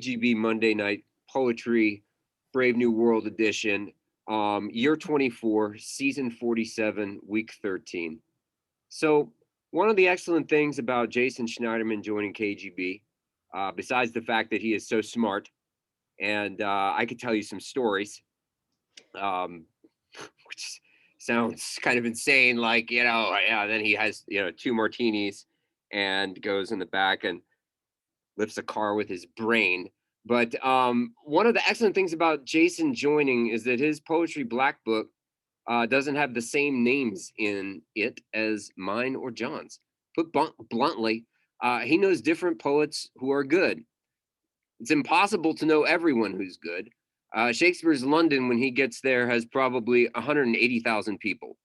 KGB Monday Night Poetry, Brave New World edition, year 24, season 47, week 13. So, one of the excellent things about Jason Schneiderman joining KGB, besides the fact that he is so smart, and I could tell you some stories, um, which sounds kind of insane. Like, yeah, then he has, two martinis and goes in the back and lifts a car with his brain. But one of the excellent things about Jason joining is that his poetry black book doesn't have the same names in it as mine or John's. Put bluntly, he knows different poets who are good. It's impossible to know everyone who's good. Shakespeare's London, when he gets there, has probably 180,000 people.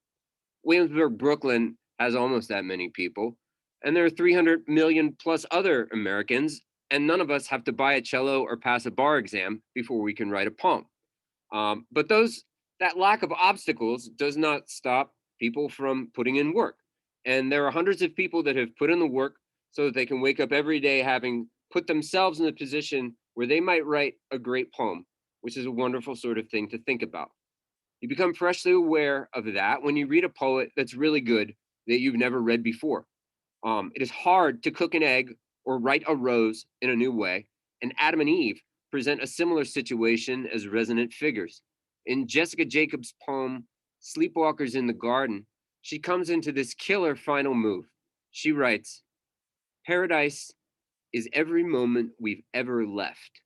Williamsburg, Brooklyn has almost that many people. And there are 300 million plus other Americans, and none of us have to buy a cello or pass a bar exam before we can write a poem. But that lack of obstacles does not stop people from putting in work. And there are hundreds of people that have put in the work so that they can wake up every day having put themselves in a position where they might write a great poem, which is a wonderful sort of thing to think about. You become freshly aware of that when you read a poet that's really good that you've never read before. It is hard to cook an egg or write a rose in a new way, and Adam and Eve present a similar situation as resonant figures. In Jessica Jacobs' poem, Sleepwalkers in the Garden, she comes into this killer final move. She writes, "Paradise is every moment we've ever left,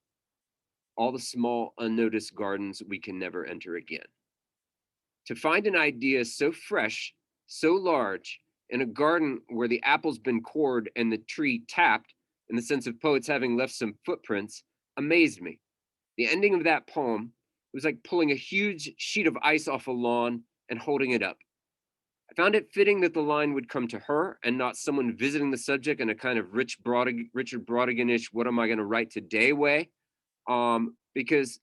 all the small, unnoticed gardens we can never enter again." To find an idea so fresh, so large, in a garden where the apple's been cored and the tree tapped, in the sense of poets having left some footprints, amazed me. The ending of that poem was like pulling a huge sheet of ice off a lawn and holding it up. I found it fitting that the line would come to her and not someone visiting the subject in a kind of Richard Brodigan-ish, what am I going to write today way? Because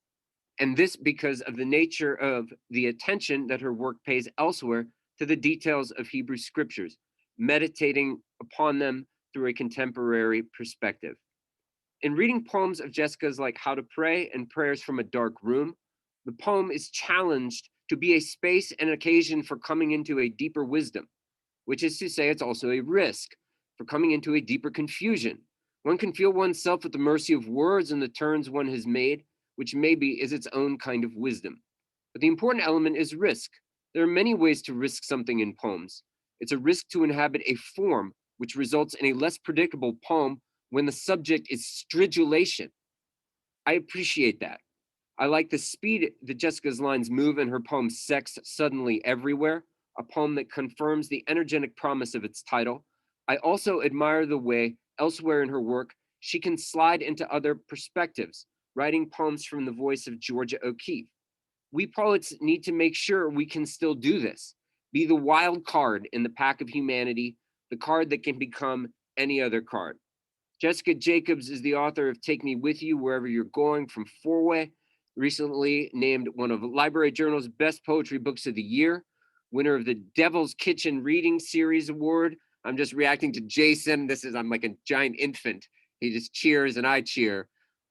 of the nature of the attention that her work pays elsewhere to the details of Hebrew scriptures, meditating upon them through a contemporary perspective. In reading poems of Jessica's like How to Pray and Prayers from a Dark Room, the poem is challenged to be a space and occasion for coming into a deeper wisdom, which is to say it's also a risk for coming into a deeper confusion. One can feel oneself at the mercy of words and the turns one has made, which maybe is its own kind of wisdom. But the important element is risk. There are many ways to risk something in poems. It's a risk to inhabit a form which results in a less predictable poem when the subject is stridulation. I appreciate that. I like the speed that Jessica's lines move in her poem Sex Suddenly Everywhere, a poem that confirms the energetic promise of its title. I also admire the way, elsewhere in her work, she can slide into other perspectives, writing poems from the voice of Georgia O'Keeffe. We poets need to make sure we can still do this, be the wild card in the pack of humanity, the card that can become any other card. Jessica Jacobs is the author of Take Me With You Wherever You're Going from Four-Way, recently named one of Library Journal's best poetry books of the year, winner of the Devil's Kitchen Reading Series Award. I'm just reacting to Jason. I'm like a giant infant. He just cheers and I cheer.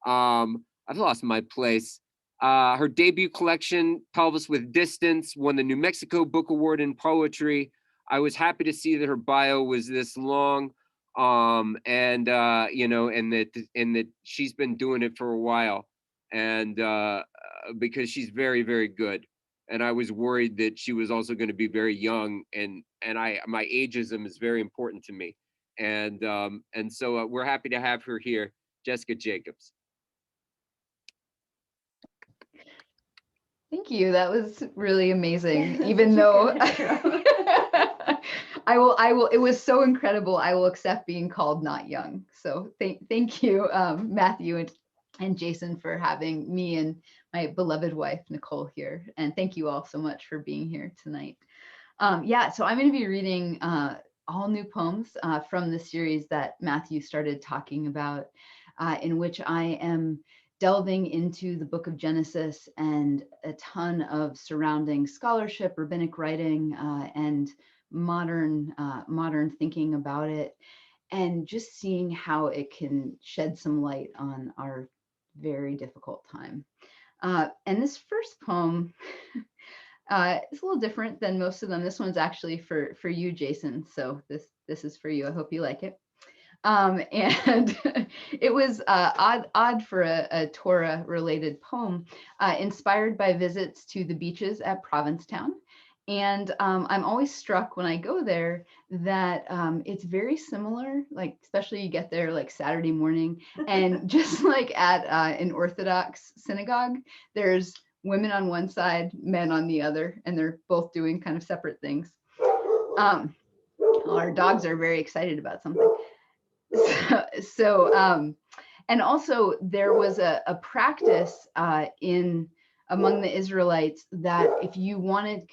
I've lost my place. Her debut collection, Pelvis with Distance, won the New Mexico Book Award in Poetry. I was happy to see that her bio was this long, and that she's been doing it for a while, and because she's very, very good. And I was worried that she was also going to be very young, and my ageism is very important to me, and so we're happy to have her here, Jessica Jacobs. Thank you. That was really amazing. Even though I will, it was so incredible. I will accept being called not young. So thank you, Matthew and Jason, for having me and my beloved wife, Nickole, here. And thank you all so much for being here tonight. So I'm going to be reading all new poems from the series that Matthew started talking about, in which I am delving into the book of Genesis and a ton of surrounding scholarship, rabbinic writing, and modern thinking about it, and just seeing how it can shed some light on our very difficult time. And this first poem is a little different than most of them. This one's actually for you, Jason. So this is for you. I hope you like it. And it was odd for a Torah related poem, inspired by visits to the beaches at Provincetown. And I'm always struck when I go there that it's very similar, like especially you get there like Saturday morning, and just like at an Orthodox synagogue, there's women on one side, men on the other, and they're both doing kind of separate things. Our dogs are very excited about something. And also there was a practice among the Israelites that if you wanted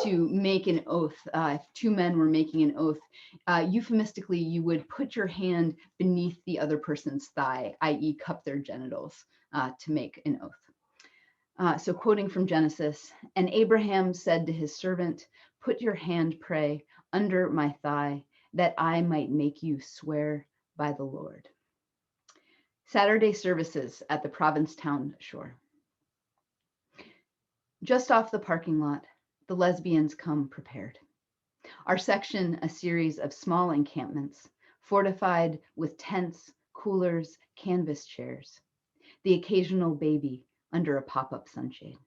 to make an oath, if two men were making an oath, euphemistically, you would put your hand beneath the other person's thigh, i.e. cup their genitals, to make an oath. So quoting from Genesis, "And Abraham said to his servant, 'Put your hand, pray, under my thigh, that I might make you swear by the Lord.'" Saturday services at the Provincetown shore. Just off the parking lot, the lesbians come prepared. Our section, a series of small encampments, fortified with tents, coolers, canvas chairs. The occasional baby under a pop-up sunshade.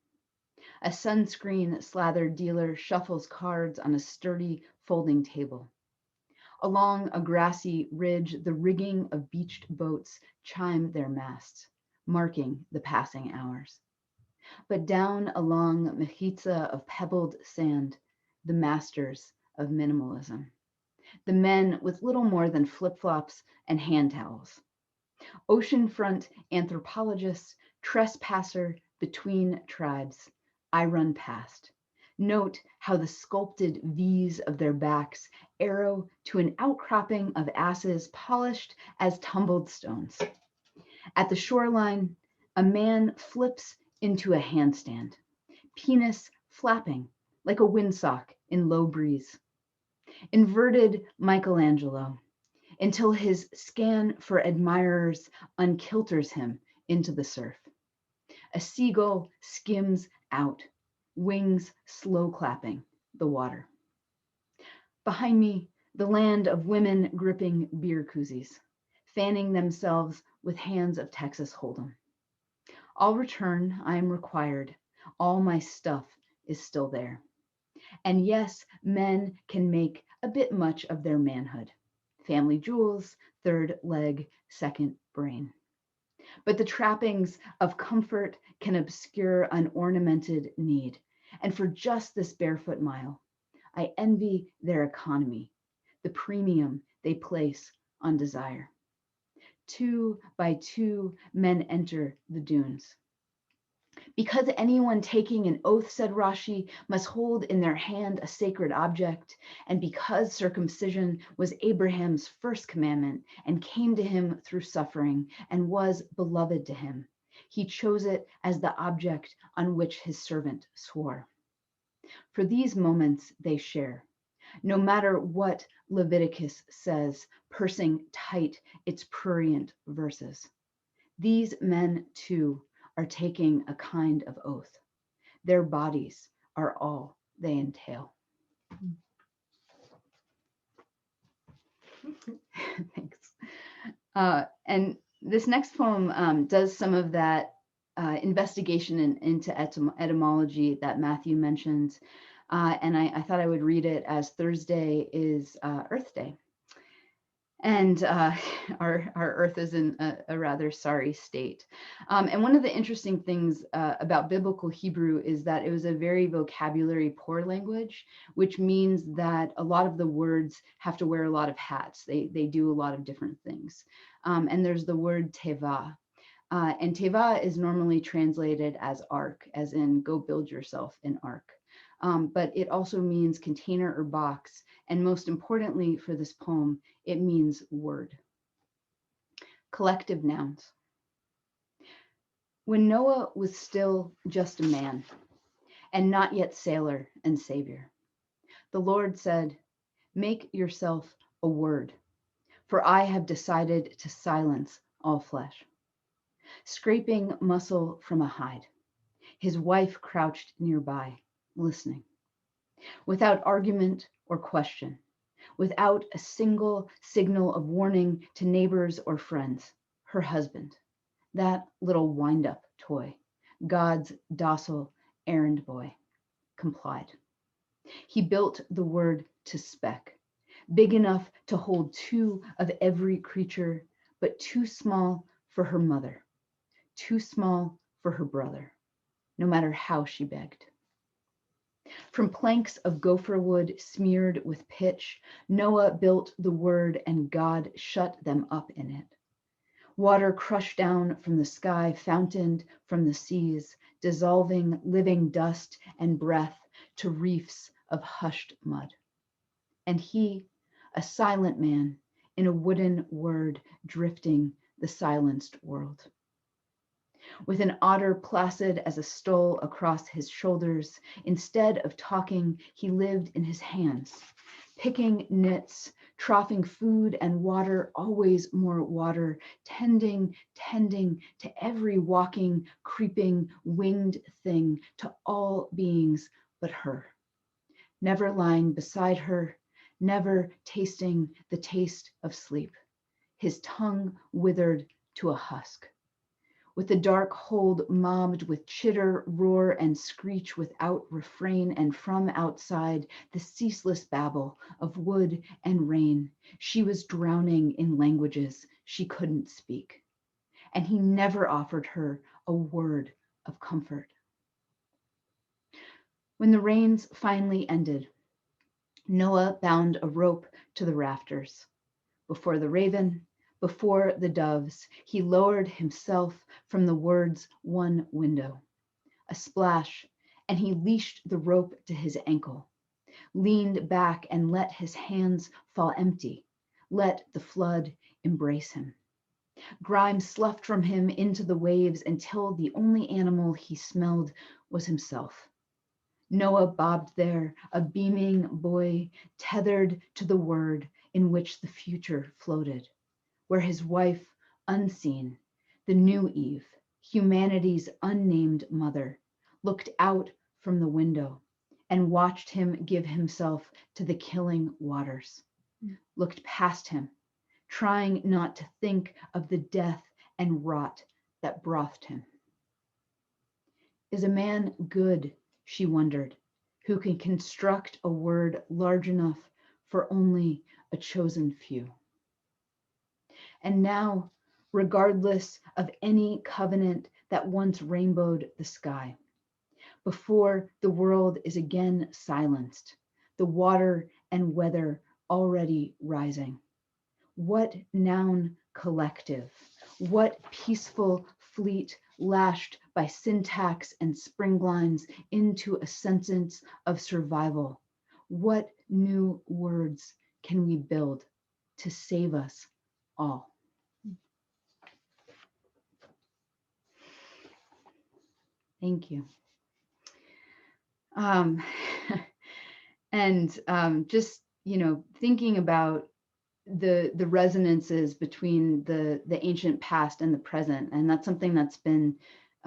A sunscreen slathered dealer shuffles cards on a sturdy folding table. Along a grassy ridge, the rigging of beached boats chime their masts, marking the passing hours. But down along mechitza of pebbled sand, the masters of minimalism. The men with little more than flip-flops and hand towels. Oceanfront anthropologists, trespasser between tribes. I run past. Note how the sculpted V's of their backs arrow to an outcropping of asses polished as tumbled stones. At the shoreline, a man flips into a handstand, penis flapping like a windsock in low breeze. Inverted Michelangelo, until his scan for admirers unkilters him into the surf. A seagull skims out, wings slow clapping the water. Behind me, the land of women gripping beer koozies, fanning themselves with hands of Texas Hold'em. I'll return, I am required. All my stuff is still there. And yes, men can make a bit much of their manhood. Family jewels, third leg, second brain. But the trappings of comfort can obscure unornamented need. And for just this barefoot mile, I envy their economy, the premium they place on desire. 2 by 2 men enter the dunes. Because anyone taking an oath, said Rashi, must hold in their hand a sacred object, and because circumcision was Abraham's first commandment and came to him through suffering and was beloved to him, he chose it as the object on which his servant swore. For these moments they share, no matter what Leviticus says, pursing tight its prurient verses. These men too are taking a kind of oath. Their bodies are all they entail. Thanks. And this next poem does some of that investigation into etymology that Matthew mentioned. And I thought I would read it as Thursday is Earth Day. And our Earth is in a rather sorry state. And one of the interesting things about biblical Hebrew is that it was a very vocabulary poor language, which means that a lot of the words have to wear a lot of hats. They do a lot of different things. And there's the word teva. And teva is normally translated as ark, as in go build yourself an ark. But it also means container or box. And most importantly for this poem, it means word. Collective nouns. When Noah was still just a man and not yet sailor and savior, the Lord said, "Make yourself a word, for I have decided to silence all flesh." scraping muscle from a hide. His wife crouched nearby, listening. Without argument or question, without a single signal of warning to neighbors or friends, her husband, that little wind-up toy, God's docile errand boy, complied. He built the word to spec, big enough to hold two of every creature, but too small for her mother, too small for her brother, no matter how she begged. From planks of gopher wood smeared with pitch, Noah built the word and God shut them up in it. Water crushed down from the sky, fountained from the seas, dissolving living dust and breath to reefs of hushed mud. And he, a silent man, in a wooden word, drifting the silenced world. With an otter placid as a stole across his shoulders, instead of talking, he lived in his hands, picking nits, troughing food and water, always more water, tending to every walking, creeping, winged thing, to all beings but her. Never lying beside her, never tasting the taste of sleep, his tongue withered to a husk. With the dark hold mobbed with chitter, roar, and screech without refrain, and from outside the ceaseless babble of wood and rain, she was drowning in languages she couldn't speak. And he never offered her a word of comfort. When the rains finally ended, Noah bound a rope to the rafters. Before the raven, before the doves, he lowered himself from the word's one window. A splash, and he leashed the rope to his ankle, leaned back and let his hands fall empty, let the flood embrace him. Grime sloughed from him into the waves until the only animal he smelled was himself. Noah bobbed there, a beaming boy, tethered to the word in which the future floated, where his wife, unseen, the new Eve, humanity's unnamed mother, looked out from the window and watched him give himself to the killing waters, looked past him, trying not to think of the death and rot that brothed him. Is a man good, she wondered, who can construct a word large enough for only a chosen few? And now, regardless of any covenant that once rainbowed the sky, before the world is again silenced, the water and weather already rising, what noun collective, what peaceful fleet lashed by syntax and springlines into a sentence of survival, what new words can we build to save us all? Thank you. And just, thinking about the resonances between the ancient past and the present, and that's something that's been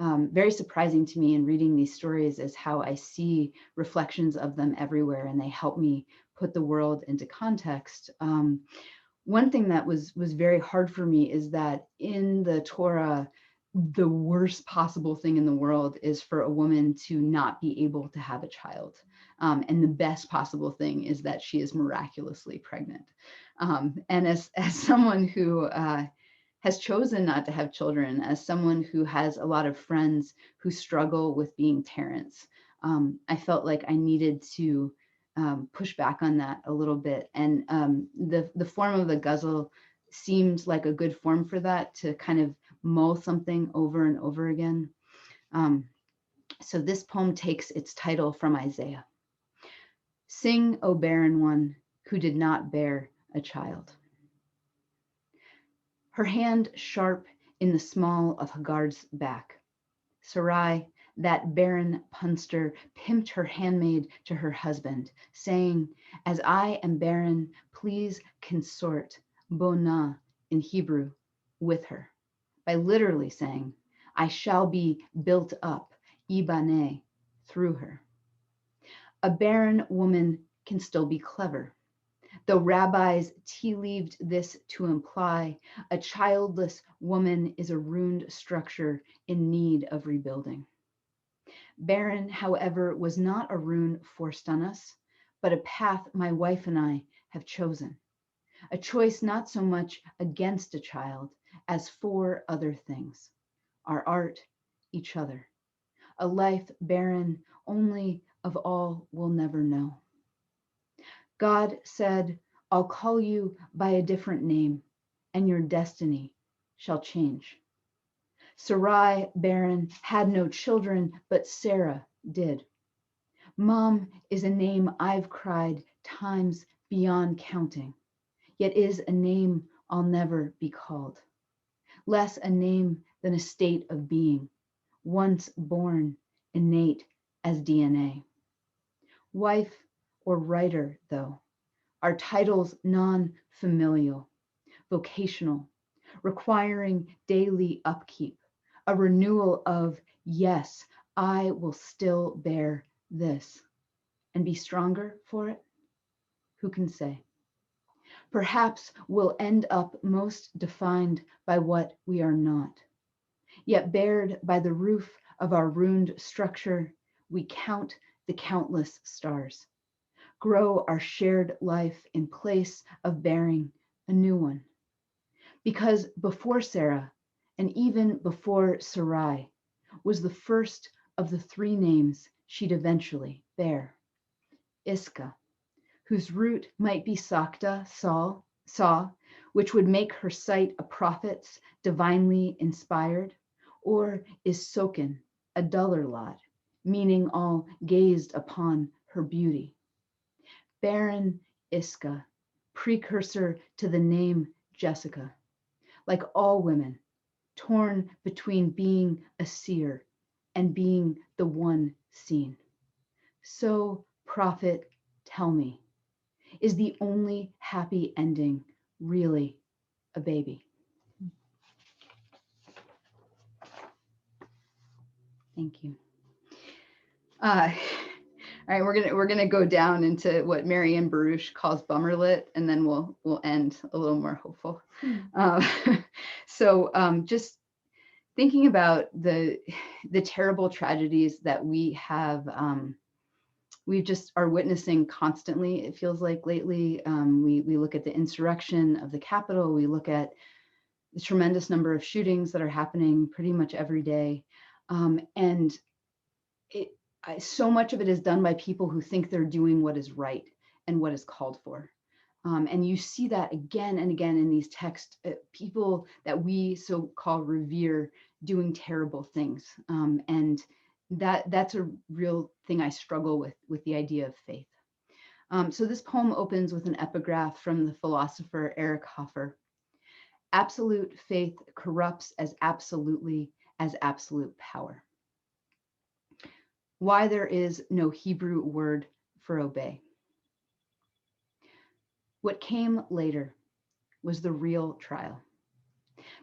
very surprising to me in reading these stories, is how I see reflections of them everywhere, and they help me put the world into context. One thing that was very hard for me is that in the Torah, the worst possible thing in the world is for a woman to not be able to have a child. And the best possible thing is that she is miraculously pregnant. And as someone who has chosen not to have children, as someone who has a lot of friends who struggle with being parents, I felt like I needed to push back on that a little bit. And the form of the ghazal seemed like a good form for that, to kind of mull something over and over again. So this poem takes its title from Isaiah. Sing, O barren one who did not bear a child. Her hand sharp in the small of Hagar's back. Sarai, that barren punster, pimped her handmaid to her husband, saying, as I am barren, please consort, bona in Hebrew, with her. by literally saying, I shall be built up, ibane, through her. A barren woman can still be clever, though rabbis tea-leaved this to imply a childless woman is a ruined structure in need of rebuilding. Barren, however, was not a rune forced on us, but a path my wife and I have chosen. A choice not so much against a child as for other things, our art, each other. A life barren only of all we'll never know. God said, I'll call you by a different name, and your destiny shall change. Sarai, barren, had no children, but Sarah did. Mom is a name I've cried times beyond counting, yet is a name I'll never be called. Less a name than a state of being, once born, innate as DNA. Wife or writer, though, are titles non-familial, vocational, requiring daily upkeep, a renewal of, yes, I will still bear this, and be stronger for it? Who can say? Perhaps we'll end up most defined by what we are not. Yet bared by the roof of our ruined structure, we count the countless stars, grow our shared life in place of bearing a new one. Because before Sarah, and even before Sarai, was the first of the three names she'd eventually bear, Iska, whose root might be Sakta, saw, which would make her sight a prophet's, divinely inspired, or is Sokin, a duller lot, meaning all gazed upon her beauty. Barren Iska, precursor to the name Jessica, like all women, torn between being a seer and being the one seen. So, prophet, tell me, is the only happy ending really a baby? Thank you. All right, we're gonna go down into what Marianne Baruch calls bummerlit, and then we'll end a little more hopeful. Just thinking about the terrible tragedies that we have, we just are witnessing constantly. It feels like lately, we look at the insurrection of the Capitol, we look at the tremendous number of shootings that are happening pretty much every day, and so much of it is done by people who think they're doing what is right and what is called for. And you see that again and again in these texts, people that we so-called revere doing terrible things. And that's a real thing I struggle with the idea of faith. So this poem opens with an epigraph from the philosopher Eric Hoffer. Absolute faith corrupts as absolutely as absolute power. Why there is no Hebrew word for obey. What came later was the real trial,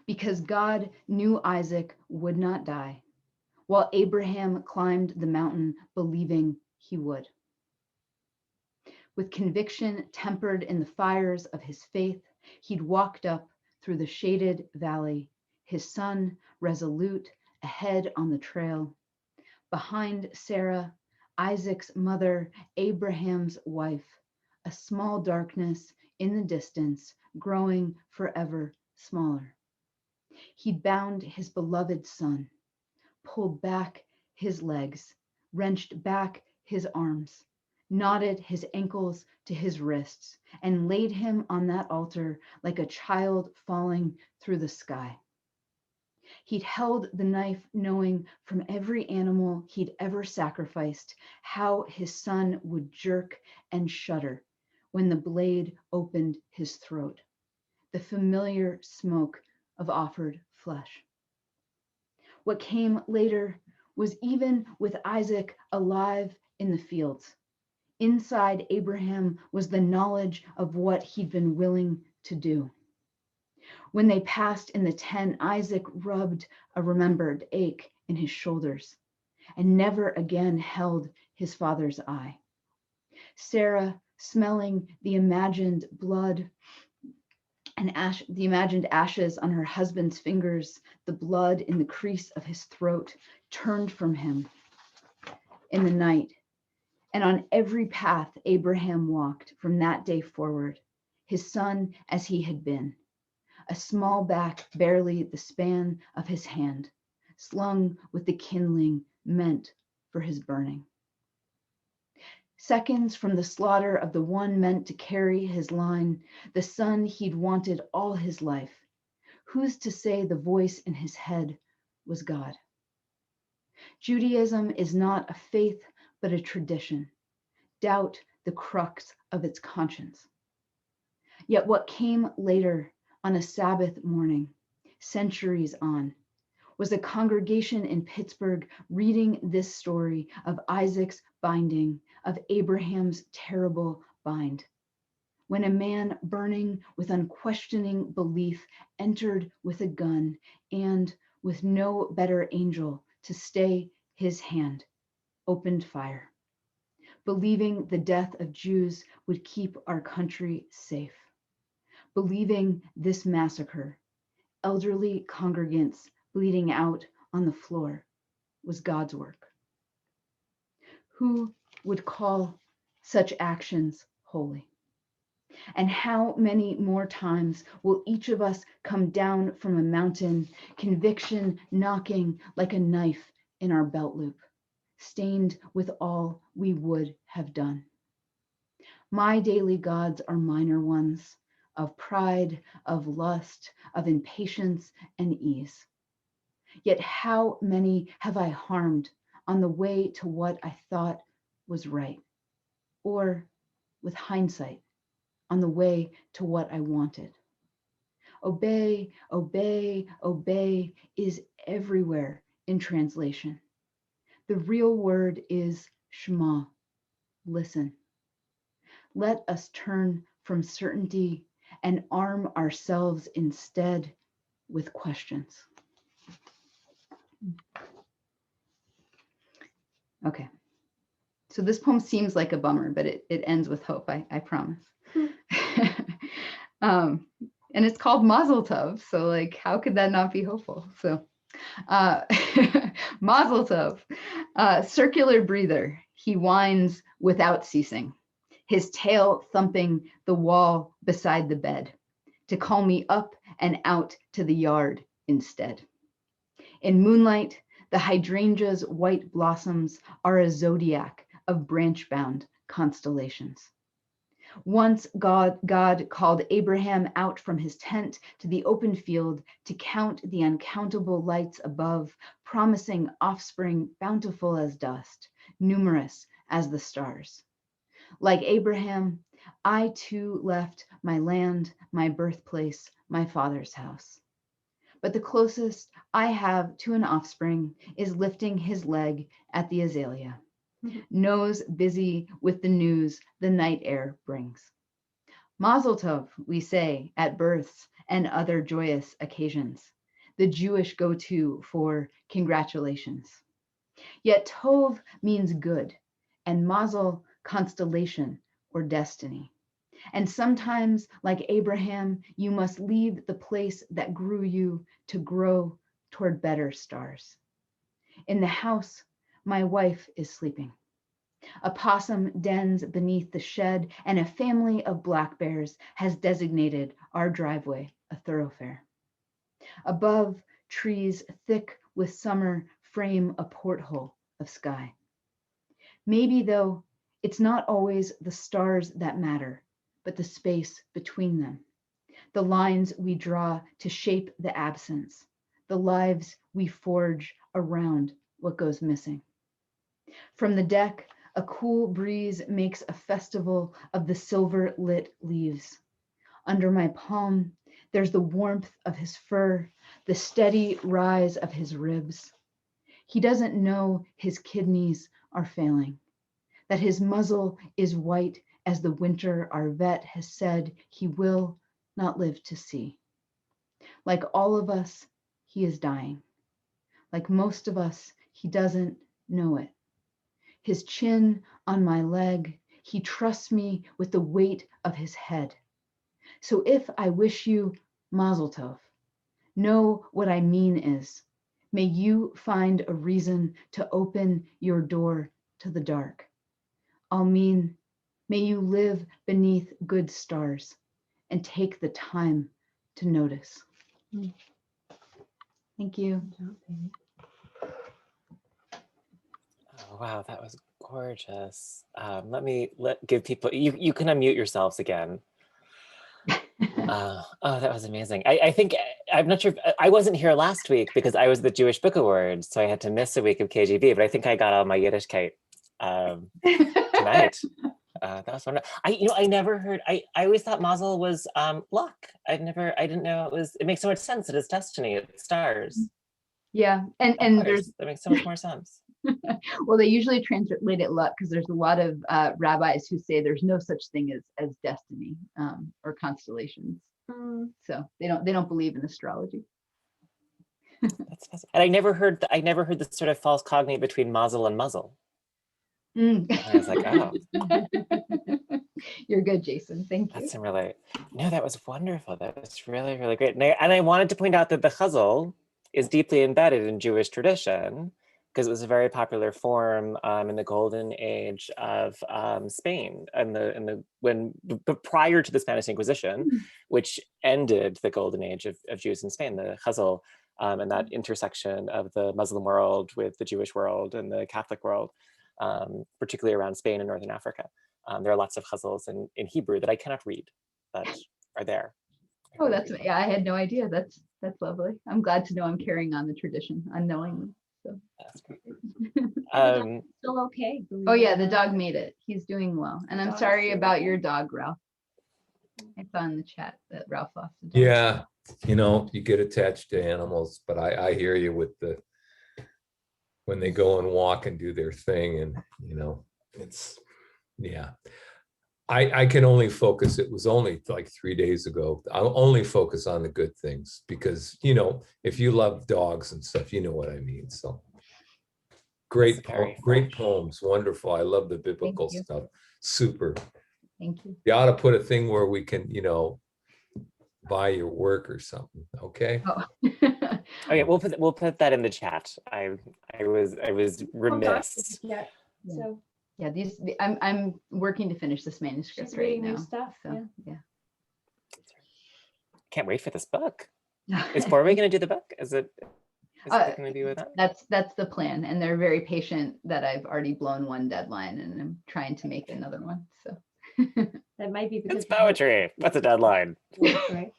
because God knew Isaac would not die, while Abraham climbed the mountain believing he would. With conviction tempered in the fires of his faith, he'd walked up through the shaded valley, his son resolute ahead on the trail. Behind Sarah, Isaac's mother, Abraham's wife, a small darkness in the distance, growing forever smaller. He'd bound his beloved son, pulled back his legs, wrenched back his arms, knotted his ankles to his wrists, and laid him on that altar like a child falling through the sky. He'd held the knife, knowing from every animal he'd ever sacrificed how his son would jerk and shudder when the blade opened his throat, the familiar smoke of offered flesh. What came later was, even with Isaac alive in the fields, inside Abraham was the knowledge of what he'd been willing to do. When they passed in the tent, Isaac rubbed a remembered ache in his shoulders and never again held his father's eye. Sarah, smelling the imagined blood and the imagined ashes on her husband's fingers, the blood in the crease of his throat, turned from him in the night. And on every path Abraham walked from that day forward, his son as he had been, a small back barely the span of his hand, slung with the kindling meant for his burning. Seconds from the slaughter of the one meant to carry his line, the son he'd wanted all his life. Who's to say the voice in his head was God? Judaism is not a faith, but a tradition. Doubt the crux of its conscience. Yet what came later on a Sabbath morning, centuries on, was a congregation in Pittsburgh reading this story of Isaac's binding, of Abraham's terrible bind. When a man burning with unquestioning belief entered with a gun and, with no better angel to stay his hand, opened fire, believing the death of Jews would keep our country safe, believing this massacre, elderly congregants bleeding out on the floor, was God's work. Who would call such actions holy? And how many more times will each of us come down from a mountain, conviction knocking like a knife in our belt loop, stained with all we would have done? My daily gods are minor ones, of pride, of lust, of impatience and ease. Yet how many have I harmed on the way to what I thought was right, or with hindsight, on the way to what I wanted? Obey, obey, obey is everywhere in translation. The real word is Shema, listen. Let us turn from certainty and arm ourselves instead with questions. Okay, so this poem seems like a bummer, but it ends with hope, I promise. And it's called Mazel Tov, so like, how could that not be hopeful? So, Mazel Tov, circular breather, he whines without ceasing, his tail thumping the wall beside the bed, to call me up and out to the yard instead. In moonlight, the hydrangea's white blossoms are a zodiac of branch-bound constellations. Once God called Abraham out from his tent to the open field to count the uncountable lights above, promising offspring bountiful as dust, numerous as the stars. Like Abraham, I too left my land, my birthplace, my father's house. But the closest I have to an offspring is lifting his leg at the azalea, nose busy with the news the night air brings. Mazel Tov, we say at births and other joyous occasions, the Jewish go-to for congratulations. Yet Tov means good, and Mazel, constellation or destiny. And sometimes, like Abraham, you must leave the place that grew you to grow toward better stars. In the house, my wife is sleeping. A possum dens beneath the shed, and a family of black bears has designated our driveway a thoroughfare. Above, trees thick with summer frame a porthole of sky. Maybe, though, it's not always the stars that matter, but the space between them, the lines we draw to shape the absence, the lives we forge around what goes missing. From the deck, a cool breeze makes a festival of the silver-lit leaves. Under my palm, there's the warmth of his fur, the steady rise of his ribs. He doesn't know his kidneys are failing, that his muzzle is white as the winter our vet has said he will not live to see. Like all of us, he is dying. Like most of us, he doesn't know it. His chin on my leg, he trusts me with the weight of his head. So if I wish you mazel tov, know what I mean is, may you find a reason to open your door to the dark. I'll mean, may you live beneath good stars and take the time to notice. Thank you. Oh, wow, that was gorgeous. Give people, you can unmute yourselves again. Oh, that was amazing. I think, I'm not sure, I wasn't here last week because I was the Jewish Book Awards, so I had to miss a week of KGB, but I think I got all my Yiddishkeit tonight. That was wonderful. I never heard, I always thought Mazel was luck. I didn't know it makes so much sense. It is destiny, it's stars. Yeah, and there's, that makes so much more sense. well, they usually translate it luck because there's a lot of rabbis who say there's no such thing as destiny or constellations. So they don't believe in astrology. That's fascinating. And I never heard the sort of false cognate between mazel and muzzle. And I was like, oh. You're good, Jason. Thank you. That's some really, no, that was wonderful. That was really, really great. And I wanted to point out that the chazal is deeply embedded in Jewish tradition because it was a very popular form in the golden age of Spain but prior to the Spanish Inquisition, which ended the golden age of Jews in Spain, the chazal, and that intersection of the Muslim world with the Jewish world and the Catholic world, particularly around Spain and Northern Africa. There are lots of chazals in Hebrew that I cannot read, but are there. Oh, yeah, I had no idea. That's lovely. I'm glad to know I'm carrying on the tradition unknowingly. So that's great. Still okay. Oh yeah, the dog made it. He's doing well. And I'm sorry about your dog, Ralph. I saw in the chat that Ralph lost a dog. Yeah, you get attached to animals, but I hear you with when they go and walk and do their thing, and it's, yeah. I can only focus, it was only like 3 days ago. I'll only focus on the good things because, if you love dogs and stuff, you know what I mean. So great poems, wonderful. I love the biblical stuff. Super. Thank you. You ought to put a thing where we can, buy your work or something. Okay. Oh. Okay, we'll put that in the chat. I was remiss. Yeah. So yeah, I'm working to finish this manuscript she's right reading now. new stuff. So yeah. Can't wait for this book. Is Borwe going to do the book? Is it going to be with that? That's the plan, and they're very patient that I've already blown one deadline, and I'm trying to make another one. So that might be because it's poetry. What's a deadline? Right.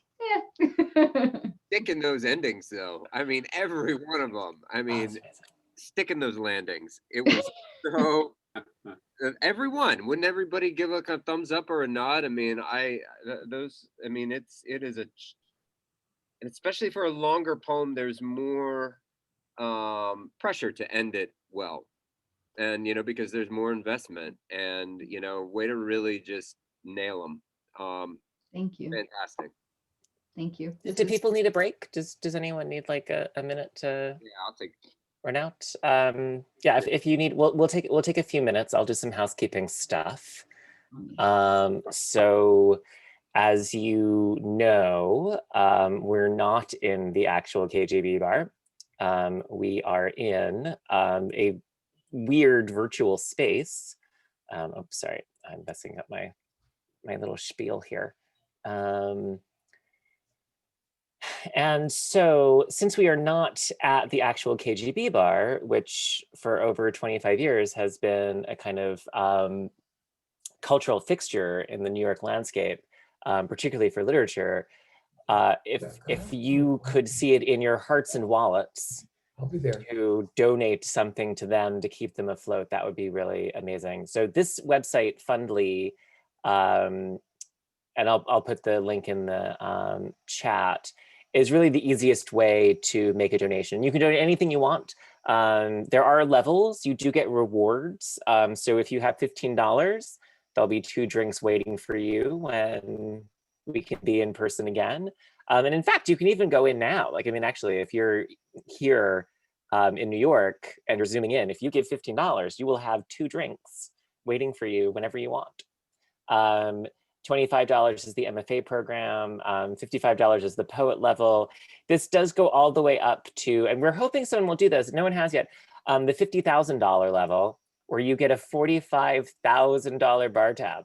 Yeah. Sticking those endings though. I mean, every one of them. I mean, sticking those landings. It was so. Everyone, wouldn't everybody give a thumbs up or a nod? I mean, it is and especially for a longer poem, there's more pressure to end it well. And, because there's more investment and, way to really just nail them. Thank you. Fantastic. Thank you. Do people need a break? Does anyone need like a minute to? Yeah, I'll take. Run out. Yeah, if you need, we'll take a few minutes. I'll do some housekeeping stuff. So as you know, we're not in the actual KGB bar. We are in a weird virtual space. Oh, sorry, I'm messing up my little spiel here. And so since we are not at the actual KGB bar, which for over 25 years has been a kind of cultural fixture in the New York landscape, particularly for literature, if you could see it in your hearts and wallets, I'll be there to donate something to them to keep them afloat, that would be really amazing. So this website, Fundly, and I'll put the link in the chat, is really the easiest way to make a donation. You can donate anything you want. There are levels, you do get rewards. So if you have $15, there'll be 2 drinks waiting for you when we can be in person again. And in fact, you can even go in now. Like, I mean, actually, if you're here in New York and you're zooming in, if you give $15, you will have 2 drinks waiting for you whenever you want. $25 is the MFA program, $55 is the poet level. This does go all the way up to, and we're hoping someone will do this, no one has yet, the $50,000 level, where you get a $45,000 bar tab.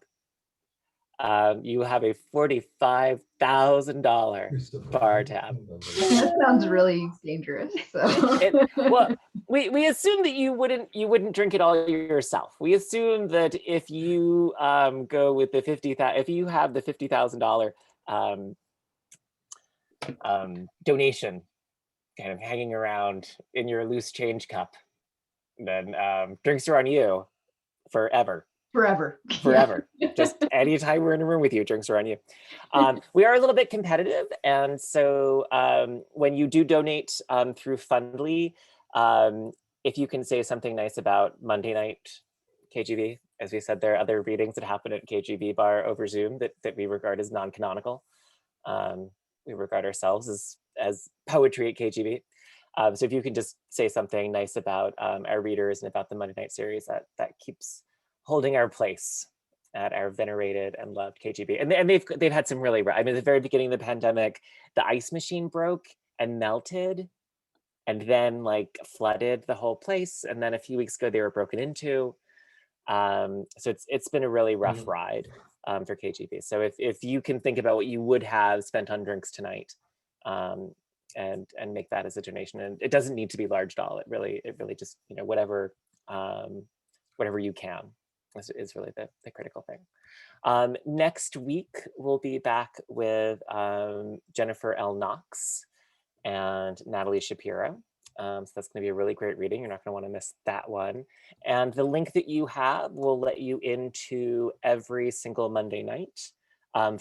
You have a $45,000 bar tab. That sounds really dangerous. So. Well, we assume that you wouldn't drink it all yourself. We assume that if you go with the if you have the $50,000 donation kind of hanging around in your loose change cup, then drinks are on you forever. Forever. Just anytime we're in a room with you, drinks are on you. We are a little bit competitive. And so when you do donate through Fundly, if you can say something nice about Monday night KGB, as we said, there are other readings that happen at KGB bar over Zoom that we regard as non-canonical. We regard ourselves as poetry at KGB. So if you can just say something nice about our readers and about the Monday night series, that keeps holding our place at our venerated and loved KGB. And they've had some really, I mean, at the very beginning of the pandemic, the ice machine broke and melted and then like flooded the whole place. And then a few weeks ago, they were broken into. So it's been a really rough ride for KGB. So if you can think about what you would have spent on drinks tonight, and make that as a donation, and it doesn't need to be large doll. It really just, you know, whatever you can is really the critical thing. Next week we'll be back with Jennifer L. Knox and Natalie Shapiro. So that's going to be a really great reading. You're not going to want to miss that one. And the link that you have will let you into every single Monday night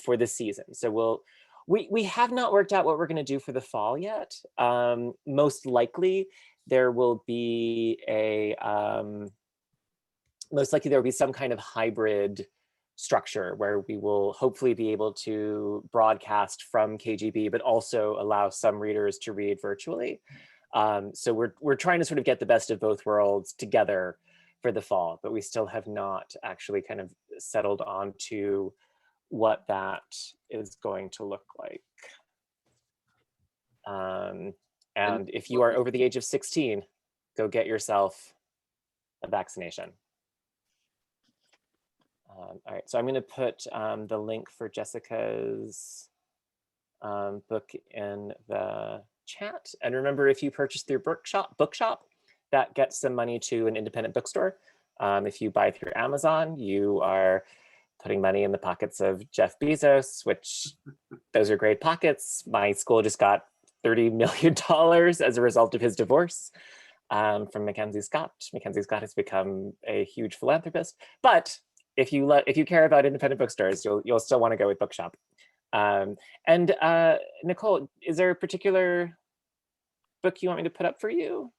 for the season. So we have not worked out what we're going to do for the fall yet. Most likely there will be some kind of hybrid structure where we will hopefully be able to broadcast from KGB, but also allow some readers to read virtually. So we're trying to sort of get the best of both worlds together for the fall, but we still have not actually kind of settled onto what that is going to look like. And if you are over the age of 16, go get yourself a vaccination. All right, so I'm going to put the link for Jessica's book in the chat. And remember, if you purchase through Bookshop, that gets some money to an independent bookstore. If you buy through Amazon, you are putting money in the pockets of Jeff Bezos, which those are great pockets. My school just got $30 million as a result of his divorce from Mackenzie Scott. Mackenzie Scott has become a huge philanthropist. But if you care about independent bookstores, you'll still want to go with Bookshop. And Nickole, is there a particular book you want me to put up for you?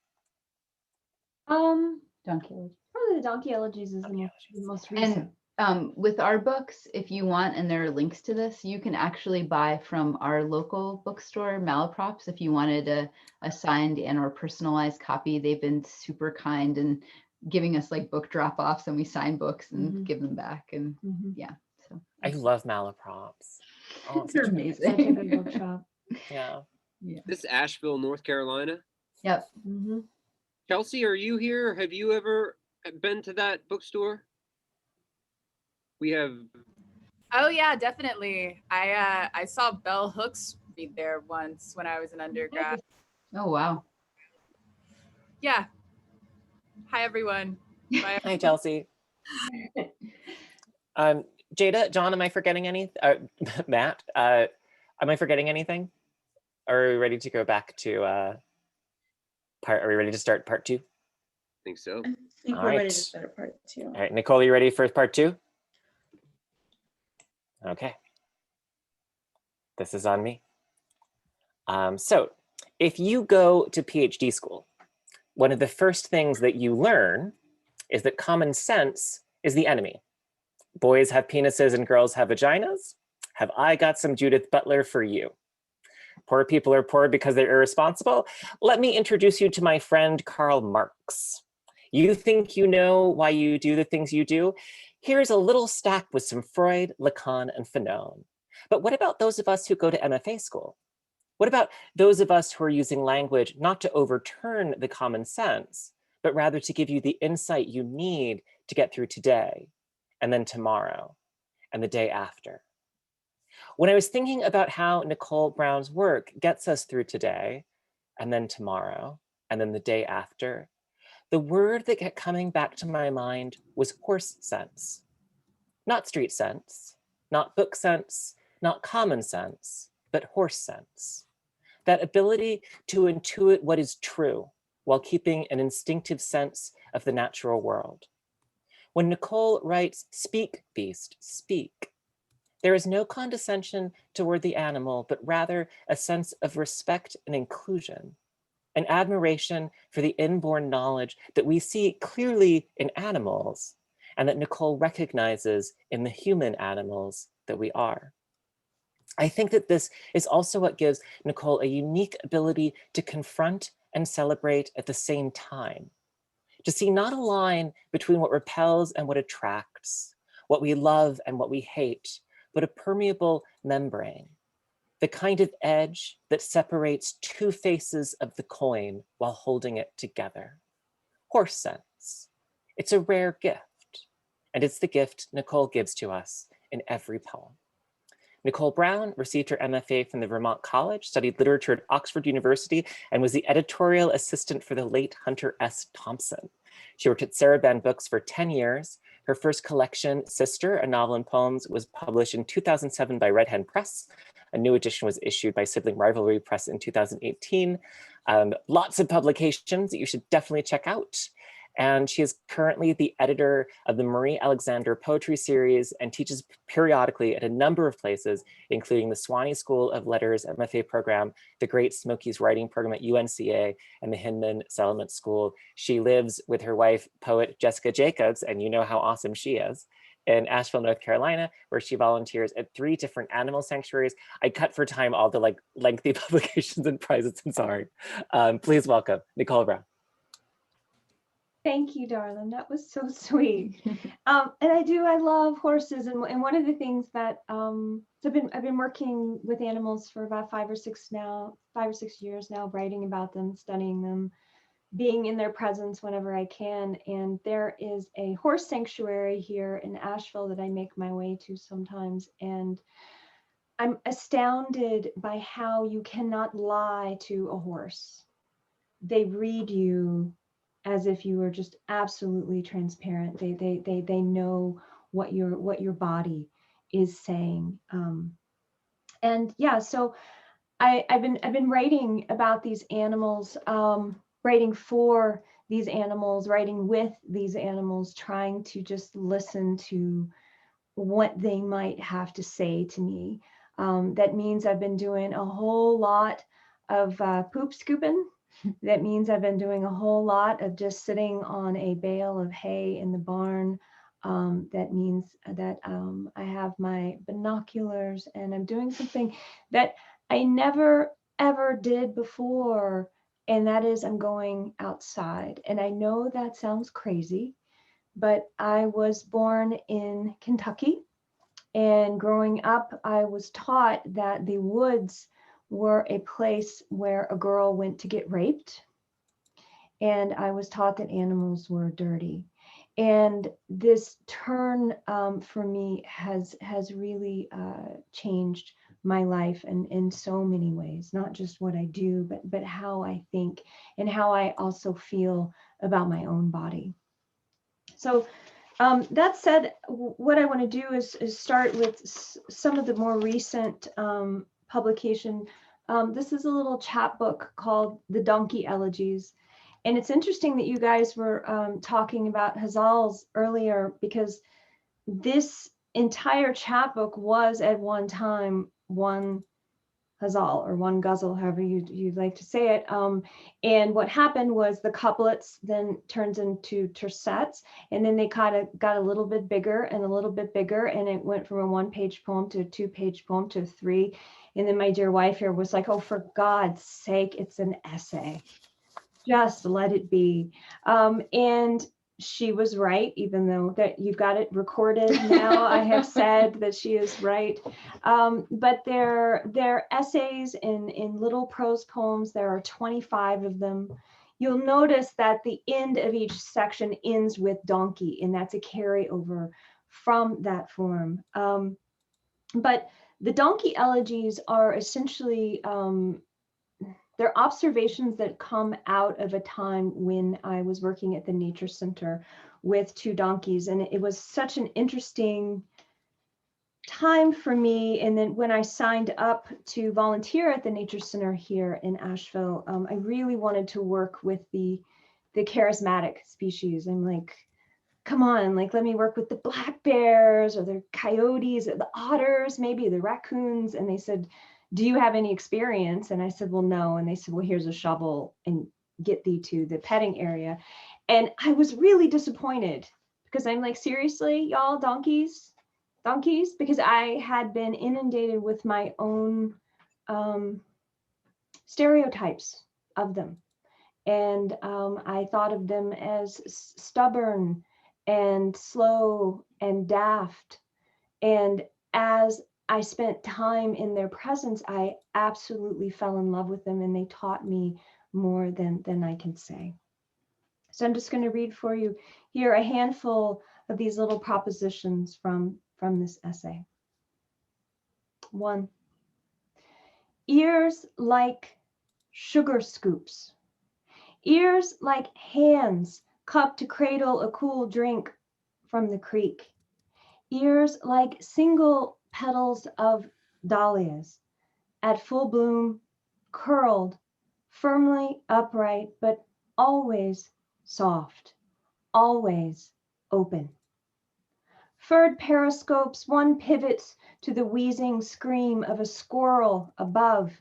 Donkey Elegies. Probably the Donkey Elegies is the most recent. And with our books, if you want, and there are links to this, you can actually buy from our local bookstore, Malaprops, if you wanted a signed and or personalized copy. They've been super kind and giving us like book drop-offs, and we sign books and give them back. And yeah, so I love Malaprops. Oh, they're amazing. Such a good bookshop. Yeah. This is Asheville, North Carolina. Yep. Chelsea, are you here? Have you ever been to that bookstore? We have. Oh yeah, definitely. I saw Bell Hooks read there once when I was an undergrad. Oh wow. Yeah. Hi everyone. Bye. Hi Chelsea. Jada, John, am I forgetting anything? Matt, am I forgetting anything? Or are we ready to go back to are we ready to start part 2? I think so. I think All we're right. ready to start part 2. All right, Nickole, you ready for part 2? Okay. This is on me. So if you go to PhD school, one of the first things that you learn is that common sense is the enemy. Boys have penises and girls have vaginas. Have I got some Judith Butler for you? Poor people are poor because they're irresponsible. Let me introduce you to my friend Karl Marx. You think you know why you do the things you do? Here's a little stack with some Freud, Lacan, and Fanon. But what about those of us who go to MFA school? What about those of us who are using language not to overturn the common sense, but rather to give you the insight you need to get through today, and then tomorrow, and the day after? When I was thinking about how Nickole Brown's work gets us through today, and then tomorrow, and then the day after, the word that kept coming back to my mind was horse sense. Not street sense, not book sense, not common sense, but horse sense. That ability to intuit what is true while keeping an instinctive sense of the natural world. When Nickole writes, "Speak, beast, speak," there is no condescension toward the animal, but rather a sense of respect and inclusion, an admiration for the inborn knowledge that we see clearly in animals and that Nickole recognizes in the human animals that we are. I think that this is also what gives Nickole a unique ability to confront and celebrate at the same time. To see not a line between what repels and what attracts, what we love and what we hate, but a permeable membrane, the kind of edge that separates two faces of the coin while holding it together. Horse sense. It's a rare gift, and it's the gift Nickole gives to us in every poem. Nickole Brown received her MFA from the Vermont College, studied literature at Oxford University, and was the editorial assistant for the late Hunter S. Thompson. She worked at Sarabande Books for 10 years. Her first collection, Sister, a novel and poems, was published in 2007 by Red Hen Press. A new edition was issued by Sibling Rivalry Press in 2018. Lots of publications that you should definitely check out. And she is currently the editor of the Marie Alexander Poetry Series and teaches periodically at a number of places, including the Swanee School of Letters MFA program, the Great Smokies Writing Program at UNCA, and the Hinman Settlement School. She lives with her wife, poet Jessica Jacobs, and you know how awesome she is, in Asheville, North Carolina, where she volunteers at 3 different animal sanctuaries. I cut for time all the lengthy publications and prizes, I'm sorry. Please welcome Nickole Brown. Thank you, darling. That was so sweet. And I love horses. And one of the things that so I've been working with animals for about 5 or 6 years now, writing about them, studying them, being in their presence whenever I can. And there is a horse sanctuary here in Asheville that I make my way to sometimes. And I'm astounded by how you cannot lie to a horse. They read you as if you were just absolutely transparent. They know what your body is saying. And yeah, so I've been writing about these animals, writing for these animals, writing with these animals, trying to just listen to what they might have to say to me. That means I've been doing a whole lot of poop scooping. That means I've been doing a whole lot of just sitting on a bale of hay in the barn. That means that I have my binoculars and I'm doing something that I never ever did before. And that is I'm going outside. And I know that sounds crazy, but I was born in Kentucky. And growing up, I was taught that the woods were a place where a girl went to get raped. And I was taught that animals were dirty. And this turn for me has really changed my life in so many ways, not just what I do, but how I think and how I also feel about my own body. So that said, what I want to do is start with some of the more recent publication. This is a little chapbook called The Donkey Elegies. And it's interesting that you guys were talking about Hazals earlier, because this entire chapbook was at one time one Hazal or one ghazal, however you'd like to say it. And what happened was the couplets then turns into tercets, and then they kind of got a little bit bigger and a little bit bigger, and it went from a 1-page poem to a 2-page poem to a 3. And then my dear wife here was like, oh, for God's sake, it's an essay. Just let it be. And she was right, even though that you've got it recorded now. I have said that she is right. But they're essays in little prose poems. There are 25 of them. You'll notice that the end of each section ends with donkey, and that's a carryover from that form. But the donkey elegies are essentially they're observations that come out of a time when I was working at the Nature Center with 2 donkeys. And it was such an interesting time for me. And then when I signed up to volunteer at the Nature Center here in Asheville, I really wanted to work with the charismatic species. I'm like, come on, like, let me work with the black bears or the coyotes, or the otters, maybe the raccoons. And they said, do you have any experience? And I said, well, no. And they said, well, here's a shovel and get thee to the petting area. And I was really disappointed because I'm like, seriously, y'all, donkeys, because I had been inundated with my own stereotypes of them. And I thought of them as stubborn and slow and daft. And as I spent time in their presence, I absolutely fell in love with them, and they taught me more than I can say. So I'm just going to read for you here a handful of these little propositions from this essay. 1, ears like sugar scoops. Ears like hands cupped to cradle a cool drink from the creek. Ears like single petals of dahlias at full bloom, curled, firmly upright, but always soft, always open. Furred periscopes, one pivots to the wheezing scream of a squirrel above,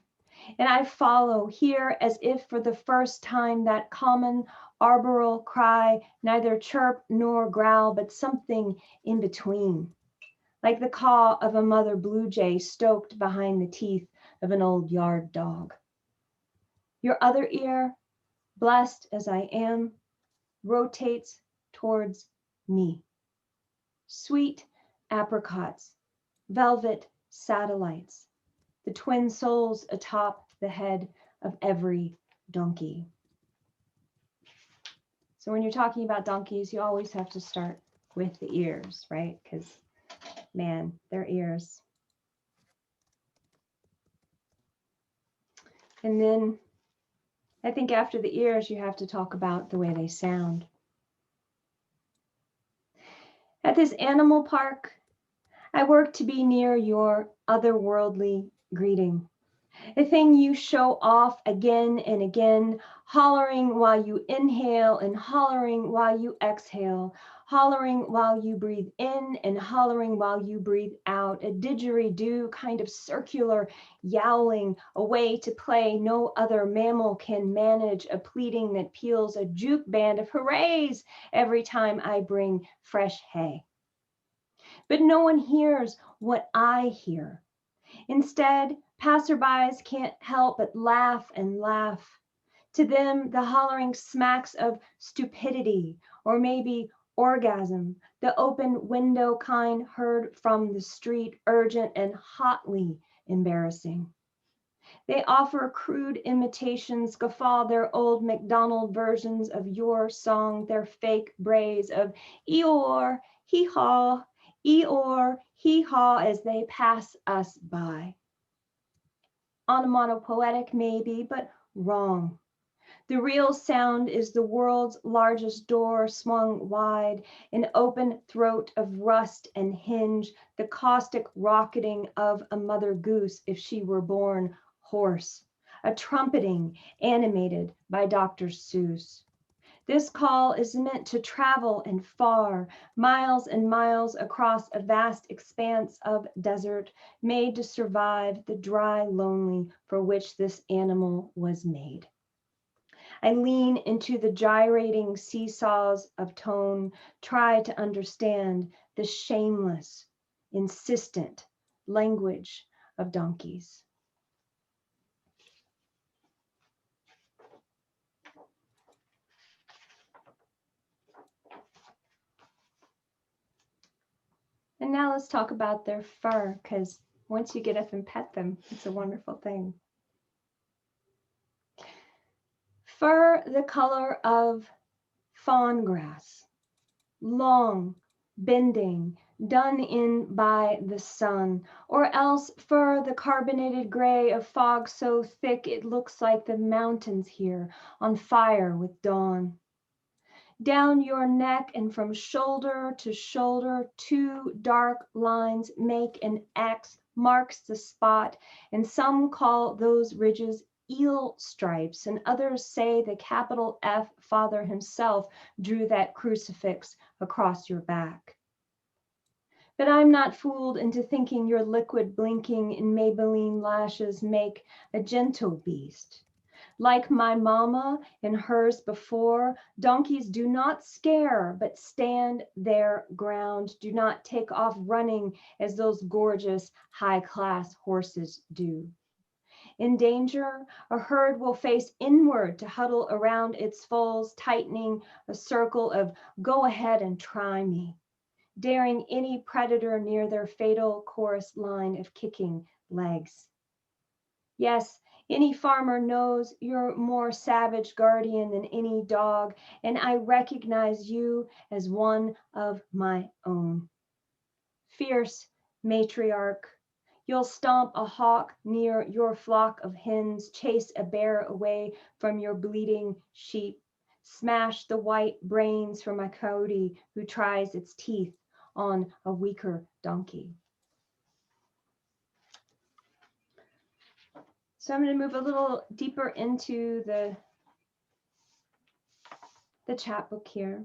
and I follow, hear as if for the first time that common arboreal cry, neither chirp nor growl, but something in between, like the caw of a mother blue jay stoked behind the teeth of an old yard dog. Your other ear, blessed as I am, rotates towards me. Sweet apricots, velvet satellites, the twin souls atop the head of every donkey. So when you're talking about donkeys, you always have to start with the ears, right? Because, man, their ears. And then I think after the ears, you have to talk about the way they sound. At this animal park, I work to be near your otherworldly greeting, a thing you show off again and again, hollering while you inhale and hollering while you exhale, hollering while you breathe in and hollering while you breathe out, a didgeridoo kind of circular yowling, a way to play no other mammal can manage, a pleading that peals a juke band of hoorays every time I bring fresh hay. But no one hears what I hear. Instead, passerbys can't help but laugh and laugh. To them, the hollering smacks of stupidity or maybe orgasm, the open window kind heard from the street, urgent and hotly embarrassing. They offer crude imitations, guffaw their old MacDonald versions of your song, their fake brays of Eeyore, hee-haw, Eeyore, hee-haw as they pass us by. Onomatopoetic maybe, but wrong. The real sound is the world's largest door swung wide, an open throat of rust and hinge, the caustic rocketing of a mother goose if she were born hoarse, a trumpeting animated by Dr. Seuss. This call is meant to travel and far, miles and miles across a vast expanse of desert, made to survive the dry lonely for which this animal was made. I lean into the gyrating seesaws of tone, try to understand the shameless, insistent language of donkeys. And now let's talk about their fur, because once you get up and pet them, it's a wonderful thing. Fur the color of fawn grass, long, bending, done in by the sun, or else fur the carbonated gray of fog so thick it looks like the mountains here on fire with dawn. Down your neck and from shoulder to shoulder, 2 dark lines make an X, marks the spot, and some call those ridges eel stripes, and others say the capital F Father himself drew that crucifix across your back. But I'm not fooled into thinking your liquid blinking in Maybelline lashes make a gentle beast. Like my mama and hers before, donkeys do not scare, but stand their ground, do not take off running as those gorgeous high-class horses do. In danger, a herd will face inward to huddle around its foals, tightening a circle of go ahead and try me, daring any predator near their fatal chorus line of kicking legs. Yes, any farmer knows you're more savage guardian than any dog, and I recognize you as one of my own. Fierce matriarch, you'll stomp a hawk near your flock of hens, chase a bear away from your bleeding sheep, smash the white brains from a coyote who tries its teeth on a weaker donkey. So I'm going to move a little deeper into the chapbook here.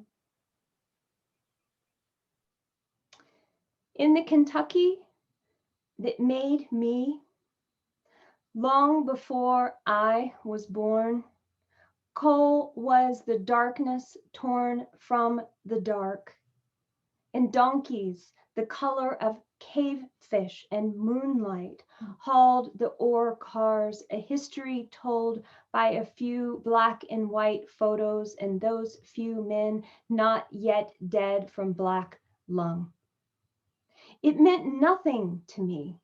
In the Kentucky that made me, long before I was born, coal was the darkness torn from the dark, and donkeys the color of cavefish and moonlight hauled the ore cars, a history told by a few black and white photos and those few men not yet dead from black lung. It meant nothing to me.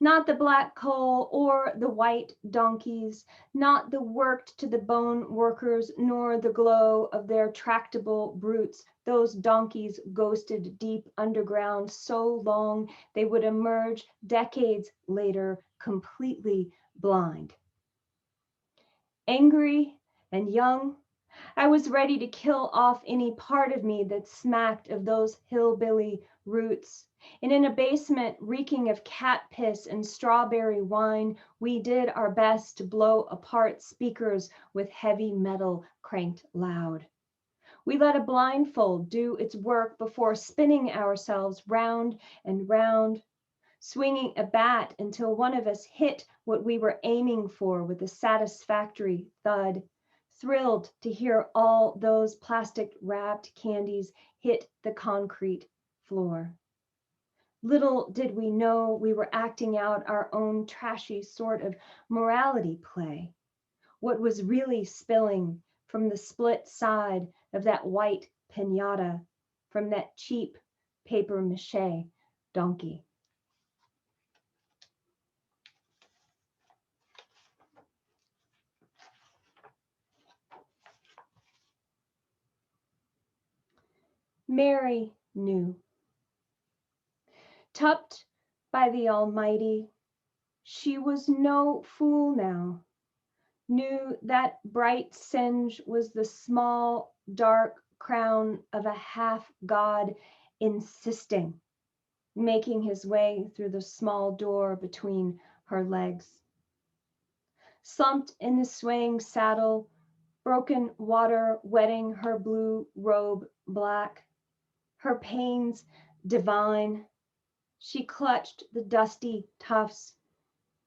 Not the black coal or the white donkeys, not the worked to the bone workers, nor the glow of their tractable brutes. Those donkeys ghosted deep underground so long they would emerge decades later completely blind. Angry and young, I was ready to kill off any part of me that smacked of those hillbilly roots. And in a basement reeking of cat piss and strawberry wine, we did our best to blow apart speakers with heavy metal cranked loud. We let a blindfold do its work before spinning ourselves round and round, swinging a bat until one of us hit what we were aiming for with a satisfactory thud, thrilled to hear all those plastic wrapped candies hit the concrete floor. Little did we know we were acting out our own trashy sort of morality play. What was really spilling from the split side of that white piñata, from that cheap paper mache donkey. Mary knew. Tucked by the Almighty, she was no fool now, knew that bright singe was the small, dark crown of a half-god insisting, making his way through the small door between her legs. Slumped in the swaying saddle, broken water wetting her blue robe black, her pains divine, she clutched the dusty tufts,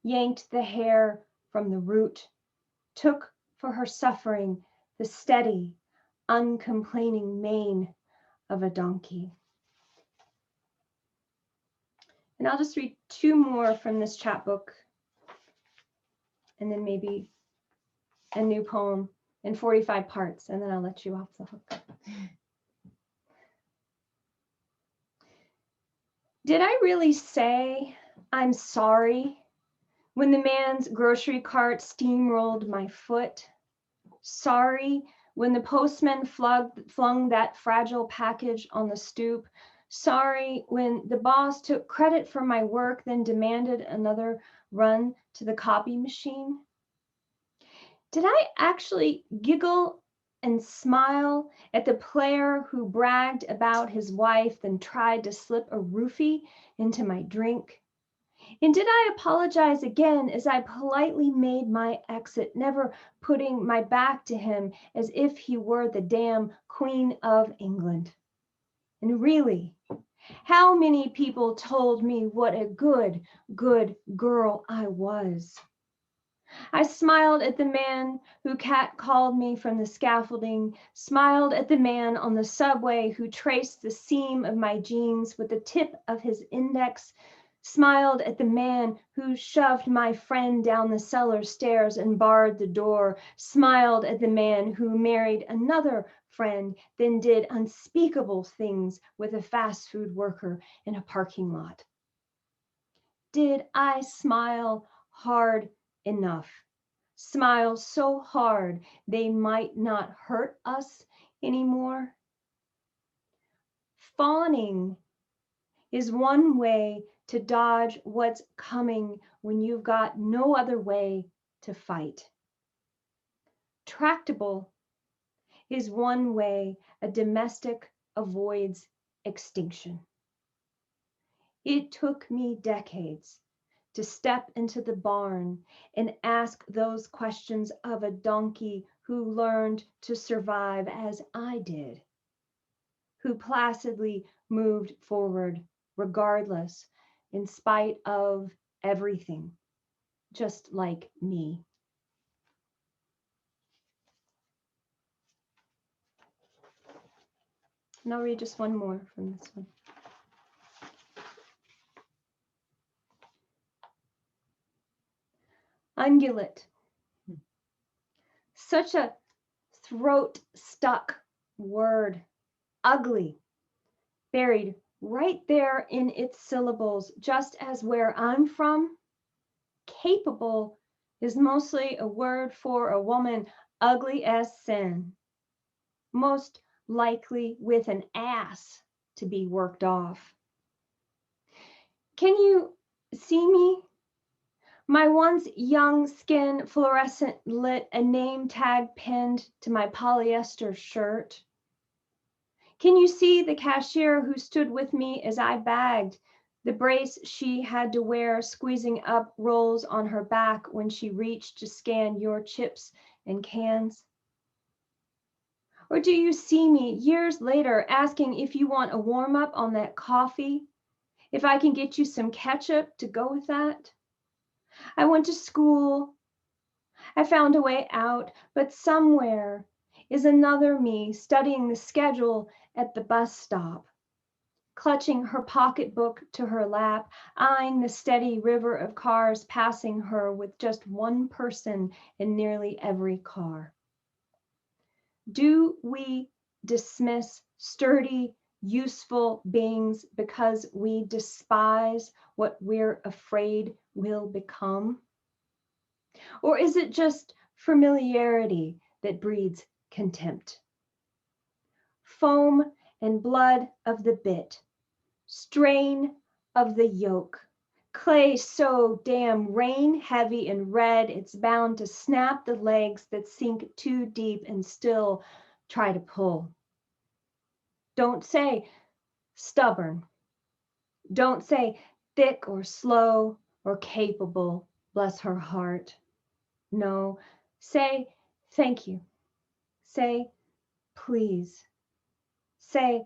yanked the hair from the root, took for her suffering the steady, uncomplaining mane of a donkey. And I'll just read 2 more from this chapbook, and then maybe a new poem in 45 parts, and then I'll let you off the hook. Did I really say I'm sorry when the man's grocery cart steamrolled my foot? Sorry when the postman flung that fragile package on the stoop? Sorry when the boss took credit for my work, then demanded another run to the copy machine? Did I actually giggle and smile at the player who bragged about his wife, then tried to slip a roofie into my drink? And did I apologize again as I politely made my exit, never putting my back to him as if he were the damn Queen of England? And really, how many people told me what a good girl I was? I smiled at the man who catcalled me from the scaffolding, smiled at the man on the subway who traced the seam of my jeans with the tip of his index, smiled at the man who shoved my friend down the cellar stairs and barred the door, smiled at the man who married another friend, then did unspeakable things with a fast food worker in a parking lot. Did I smile hard enough? Smile so hard they might not hurt us anymore? Fawning is one way to dodge what's coming when you've got no other way to fight. Tractable is one way a domestic avoids extinction. It took me decades to step into the barn and ask those questions of a donkey who learned to survive as I did, who placidly moved forward regardless, in spite of everything, just like me. And I'll read just one more from this one. Ungulate. Such a throat-stuck word. Ugly. Buried right there in its syllables, just as where I'm from, capable is mostly a word for a woman ugly as sin, most likely with an ass to be worked off. Can you see me? My once young skin fluorescent lit, a name tag pinned to my polyester shirt. Can you see the cashier who stood with me as I bagged, the brace she had to wear squeezing up rolls on her back when she reached to scan your chips and cans? Or do you see me years later asking if you want a warm-up on that coffee, if I can get you some ketchup to go with that? I went to school. I found a way out, but somewhere is another me studying the schedule at the bus stop, clutching her pocketbook to her lap, eyeing the steady river of cars passing her with just one person in nearly every car. Do we dismiss sturdy, useful beings because we despise what we're afraid will become? Or is it just familiarity that breeds contempt? Foam and blood of the bit, strain of the yoke, clay so damn rain heavy and red it's bound to snap the legs that sink too deep and still try to pull. Don't say stubborn. Don't say thick or slow or capable, bless her heart. No, say thank you. Say please. Say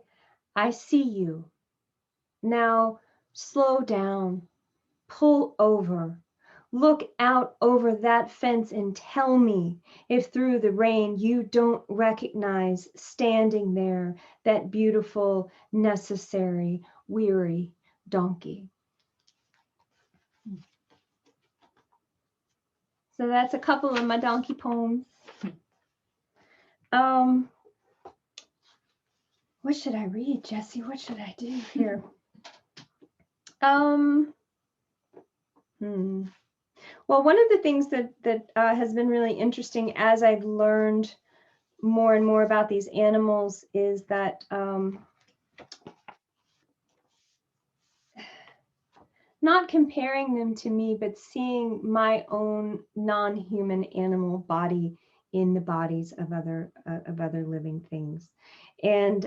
I see you. Now slow down, pull over, look out over that fence and tell me if through the rain you don't recognize standing there that beautiful, necessary, weary donkey. So that's a couple of my donkey poems. What should I read, Jesse? What should I do here? Well, one of the things that has been really interesting as I've learned more and more about these animals is that not comparing them to me, but seeing my own non-human animal body in the bodies of other living things. And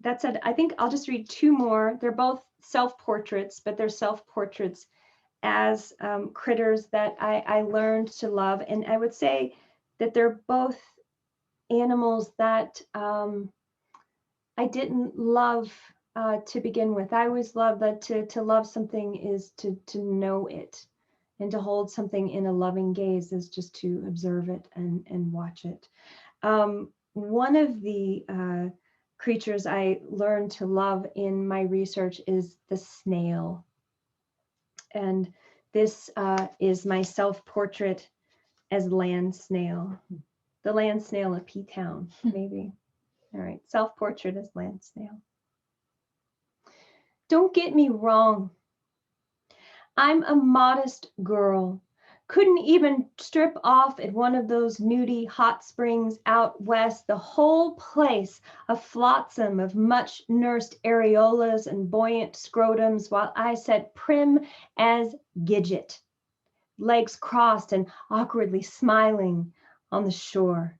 that said, I think I'll just read two more. They're both self-portraits, but they're self-portraits as critters that I learned to love. And I would say that they're both animals that I didn't love to begin with. I always loved that to love something is to know it, and to hold something in a loving gaze is just to observe it and watch it. One of the creatures I learned to love in my research is the snail. And this is my self-portrait as land snail. The land snail of P-Town, maybe. All right, self-portrait as land snail. Don't get me wrong. I'm a modest girl. Couldn't even strip off at one of those nudie hot springs out west, the whole place a flotsam of much nursed areolas and buoyant scrotums, while I sat prim as Gidget, legs crossed and awkwardly smiling on the shore.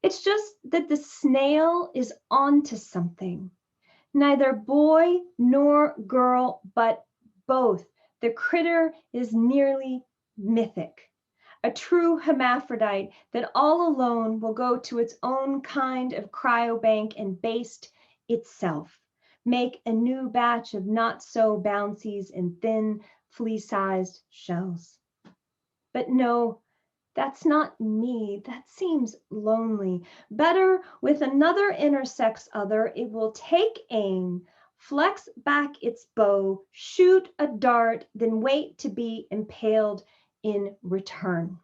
It's just that the snail is onto something. Neither boy nor girl, but both. The critter is nearly mythic, a true hermaphrodite that all alone will go to its own kind of cryobank and baste itself, make a new batch of not so bouncies in thin, flea-sized shells. But no, that's not me. That seems lonely. Better with another intersex other, it will take aim, flex back its bow, shoot a dart, then wait to be impaled in return.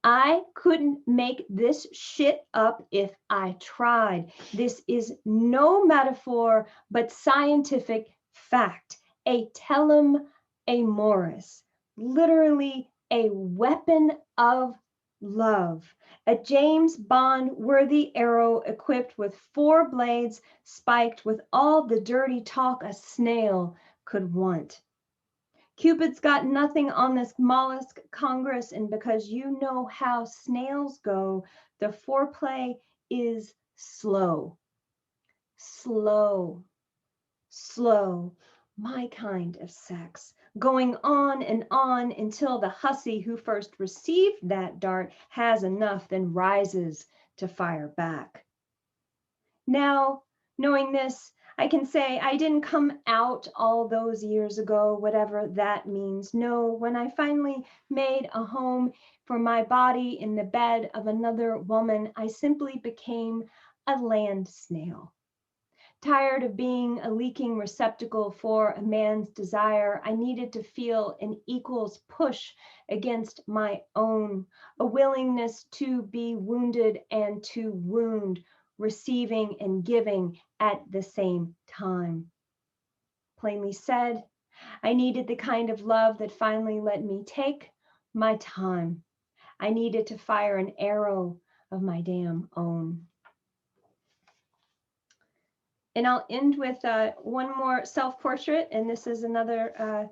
I couldn't make this shit up if I tried. This is no metaphor, but scientific fact. A tellum amoris, literally a weapon of love. A James Bond worthy arrow equipped with 4 blades, spiked with all the dirty talk a snail could want. Cupid's got nothing on this mollusk Congress, and because you know how snails go, the foreplay is slow. Slow. Slow. My kind of sex. Going on and on until the hussy who first received that dart has enough, then rises to fire back. Now, knowing this, I can say I didn't come out all those years ago, whatever that means. No, when I finally made a home for my body in the bed of another woman, I simply became a land snail. Tired of being a leaking receptacle for a man's desire, I needed to feel an equal's push against my own, a willingness to be wounded and to wound, receiving and giving at the same time. Plainly said, I needed the kind of love that finally let me take my time. I needed to fire an arrow of my damn own. And I'll end with one more self-portrait, and this is another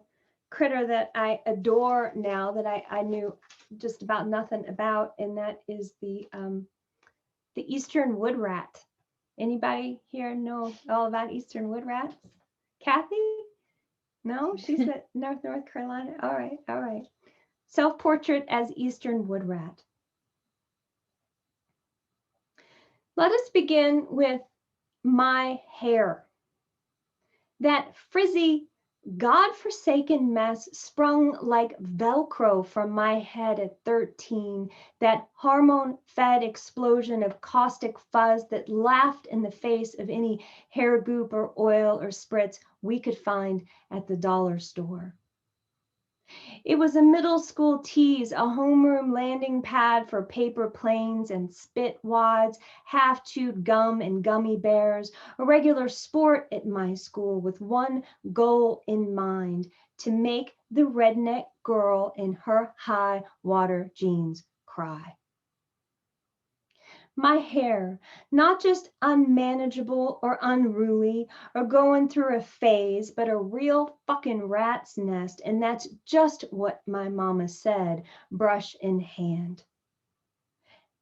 critter that I adore now that I knew just about nothing about, and that is the eastern wood rat. Anybody here know all about eastern wood rats? Kathy? No, she's at North Carolina. All right, all right. Self-portrait as eastern wood rat. Let us begin with my hair. That frizzy, God-forsaken mess sprung like Velcro from my head at 13, that hormone-fed explosion of caustic fuzz that laughed in the face of any hair goop or oil or spritz we could find at the dollar store. It was a middle school tease, a homeroom landing pad for paper planes and spit wads, half-chewed gum and gummy bears, a regular sport at my school with one goal in mind, to make the redneck girl in her high water jeans cry. My hair, not just unmanageable or unruly or going through a phase, but a real fucking rat's nest. And that's just what my mama said, brush in hand.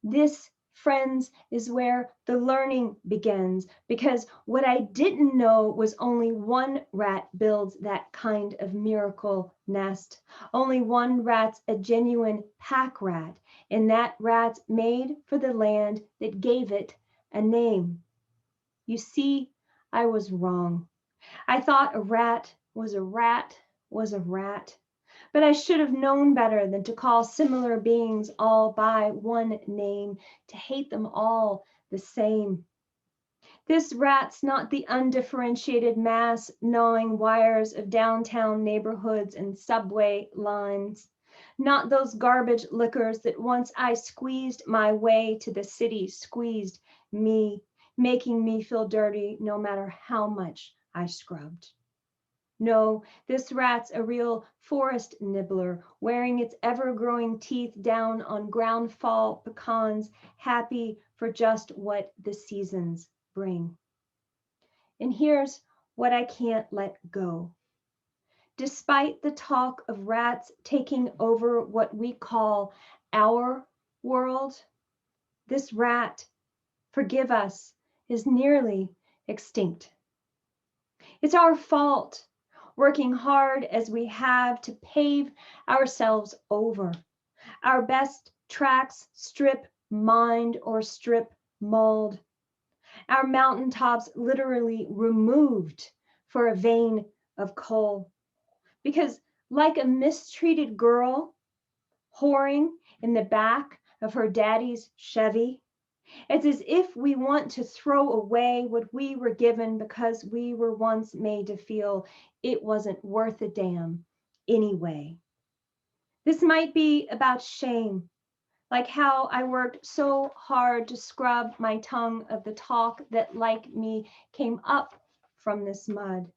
This, friends, is where the learning begins, because what I didn't know was only one rat builds that kind of miracle nest. Only one rat's a genuine pack rat, and that rat's made for the land that gave it a name. You see, I was wrong. I thought a rat was a rat was a rat. But I should have known better than to call similar beings all by one name, to hate them all the same. This rat's not the undifferentiated mass gnawing wires of downtown neighborhoods and subway lines. Not those garbage liquors that once I squeezed my way to the city squeezed me, making me feel dirty no matter how much I scrubbed. No, this rat's a real forest nibbler, wearing its ever-growing teeth down on ground fall pecans, happy for just what the seasons bring. And here's what I can't let go. Despite the talk of rats taking over what we call our world, this rat, forgive us, is nearly extinct. It's our fault, working hard as we have to pave ourselves over. Our best tracks strip mined or strip mauled. Our mountaintops literally removed for a vein of coal. Because like a mistreated girl whoring in the back of her daddy's Chevy, it's as if we want to throw away what we were given because we were once made to feel it wasn't worth a damn anyway. This might be about shame, like how I worked so hard to scrub my tongue of the talk that, like me, came up from this mud.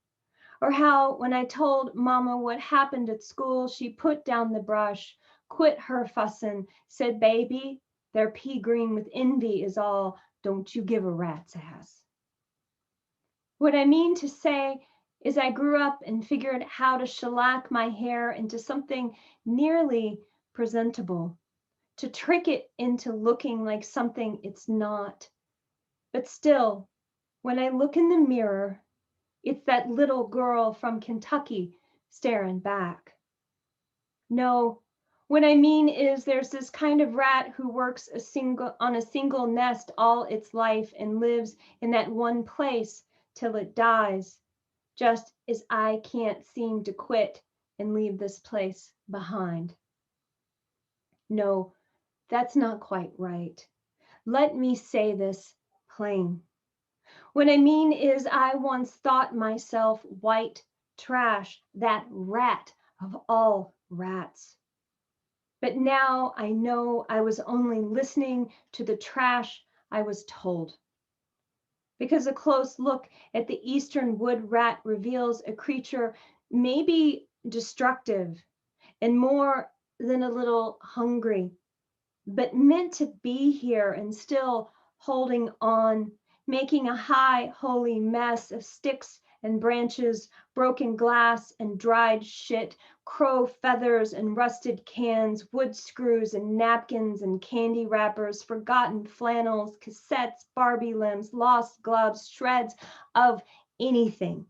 Or how when I told Mama what happened at school, she put down the brush, quit her fussin', said, baby, their pea green with envy is all, don't you give a rat's ass. What I mean to say is I grew up and figured how to shellac my hair into something nearly presentable, to trick it into looking like something it's not. But still, when I look in the mirror, it's that little girl from Kentucky staring back. No, what I mean is there's this kind of rat who works on a single nest all its life and lives in that one place till it dies, just as I can't seem to quit and leave this place behind. No, that's not quite right. Let me say this plain. What I mean is I once thought myself white trash, that rat of all rats. But now I know I was only listening to the trash I was told. Because a close look at the eastern wood rat reveals a creature maybe destructive and more than a little hungry, but meant to be here and still holding on, making a high holy mess of sticks and branches, broken glass and dried shit, crow feathers and rusted cans, wood screws and napkins and candy wrappers, forgotten flannels, cassettes, Barbie limbs, lost gloves, shreds of anything,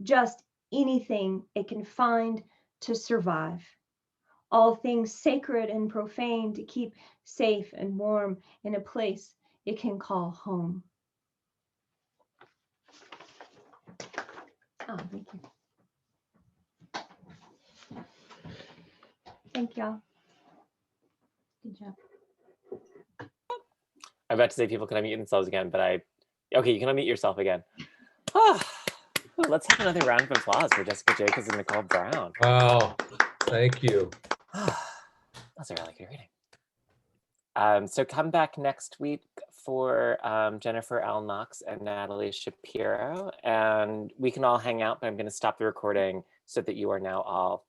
just anything it can find to survive. All things sacred and profane to keep safe and warm in a place it can call home. Oh, thank you. Thank y'all. Good job. I'm about to say people can unmute themselves again, but okay, you can unmute yourself again. Let's have another round of applause for Jessica Jacobs and Nickole Brown. Wow. Thank you. That's a really good reading. So come back next week for Jennifer L. Knox and Natalie Shapiro, and we can all hang out, but I'm going to stop the recording so that you are now all